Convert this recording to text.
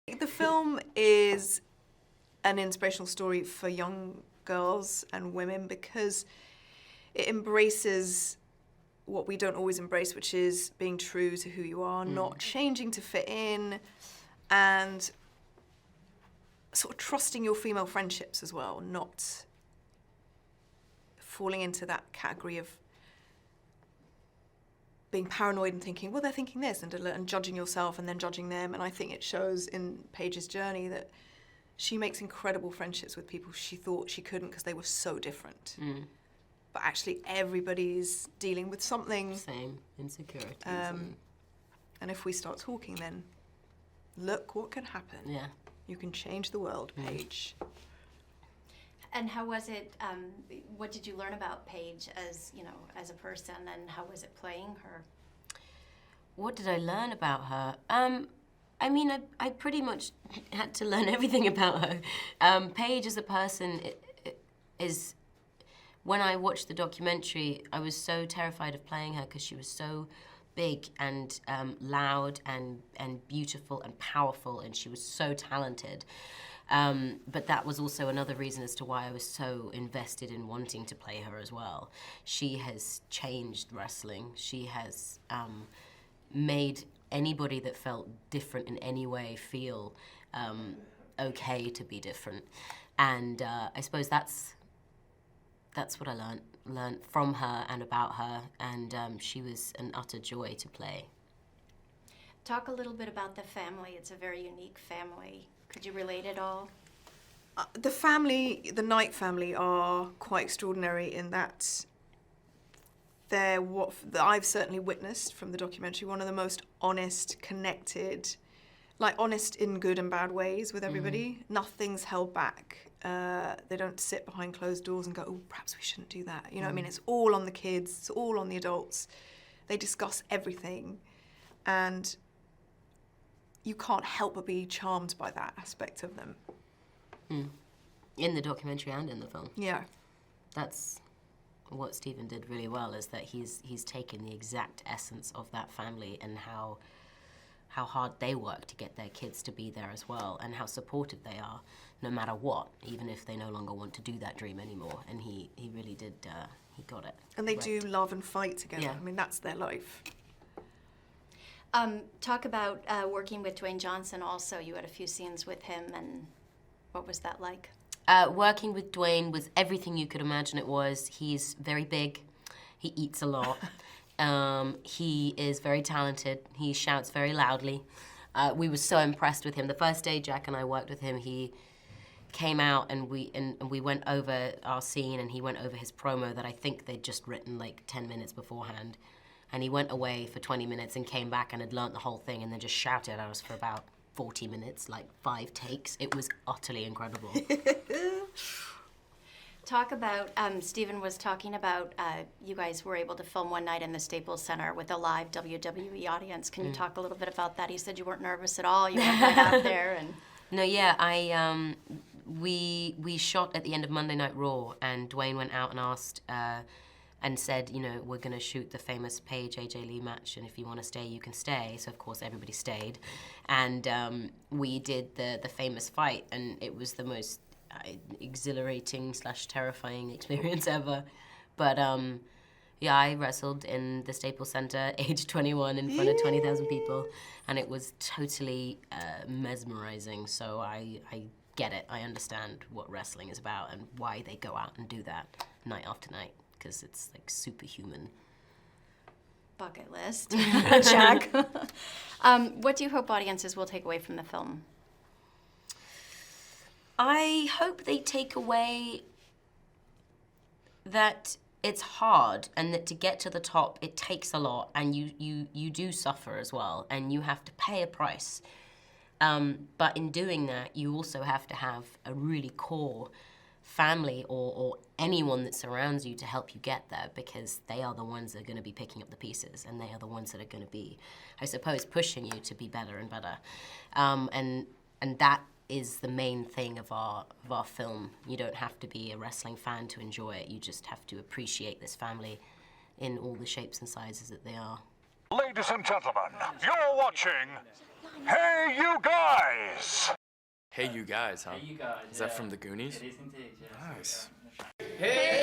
The film is an inspirational story for young girls and women because it embraces what we don't always embrace, which is being true to who you are, not changing to fit in, and sort of trusting your female friendships as well, not falling into that category of being paranoid and thinking, well, they're thinking this, and judging yourself and then judging them. And I think it shows in Paige's journey that she makes incredible friendships with people she thought she couldn't because they were so different. But actually everybody's dealing with something. Same, insecurities. And if we start talking, then look what can happen. Yeah. You can change the world, Paige. And how was it, what did you learn about Paige as, you know, as a person, and how was it playing her? What did I learn about her? I mean, I pretty much had to learn everything about her. Paige as a person is, when I watched the documentary, I was so terrified of playing her because she was so big and loud and beautiful and powerful, and she was so talented. But that was also another reason as to why I was so invested in wanting to play her as well. She has changed wrestling. She has made anybody that felt different in any way feel okay to be different. And I suppose that's what I learned from her and about her, and she was an utter joy to play. Talk a little bit about the family. It's a very unique family. Could you relate at all? The family, the Knight family, are quite extraordinary in that they're what I've certainly witnessed from the documentary, one of the most honest, connected, like honest in good and bad ways with everybody. Nothing's held back. They don't sit behind closed doors and go, oh, perhaps we shouldn't do that. You know what I mean? It's all on the kids, it's all on the adults. They discuss everything. And you can't help but be charmed by that aspect of them. In the documentary and in the film. Yeah. That's what Stephen did really well, is that he's taken the exact essence of that family and how hard they work to get their kids to be there as well, and how supportive they are, no matter what, even if they no longer want to do that dream anymore. And he really did, he got it. And they do love and fight together. Yeah. I mean, that's their life. Talk about working with Dwayne Johnson also. You had a few scenes with him, and what was that like? Working with Dwayne was everything you could imagine it was. He's very big. He eats a lot. He is very talented. He shouts very loudly. We were so impressed with him. The first day Jack and I worked with him, he came out and we went over our scene, and he went over his promo that I think they'd just written like 10 minutes beforehand. And he went away for 20 minutes and came back and had learnt the whole thing, and then just shouted at us for about 40 minutes, like 5 takes. It was utterly incredible. Talk about, Stephen was talking about, you guys were able to film one night in the Staples Center with a live WWE audience. Can you talk a little bit about that? He said you weren't nervous at all. You went right out there. And No, yeah, we shot at the end of Monday Night Raw, and Dwayne went out and asked, and said, you know, we're going to shoot the famous Paige AJ Lee match, and if you want to stay, you can stay. So of course everybody stayed, and we did the famous fight, and it was the most exhilarating / terrifying experience ever. But yeah, I wrestled in the Staples Center, age 21, in front of 20,000 people, and it was totally mesmerizing. So I get it. I understand what wrestling is about and why they go out and do that night after night, because it's like superhuman. bucket list, Jack. What do you hope audiences will take away from the film? I hope they take away that it's hard, and that to get to the top, it takes a lot, and you do suffer as well, and you have to pay a price. But in doing that, you also have to have a really core family or anyone that surrounds you to help you get there, because they are the ones that are going to be picking up the pieces, and they are the ones that are going to be, I suppose, pushing you to be better and better. And that is the main thing of our film. You don't have to be a wrestling fan to enjoy it. You just have to appreciate this family in all the shapes and sizes that they are. Ladies and gentlemen, you're watching Hey You Guys! Hey You Guys, huh? Hey You Guys. Is that yeah. from the Goonies? It is indeed, yeah. Nice. Hey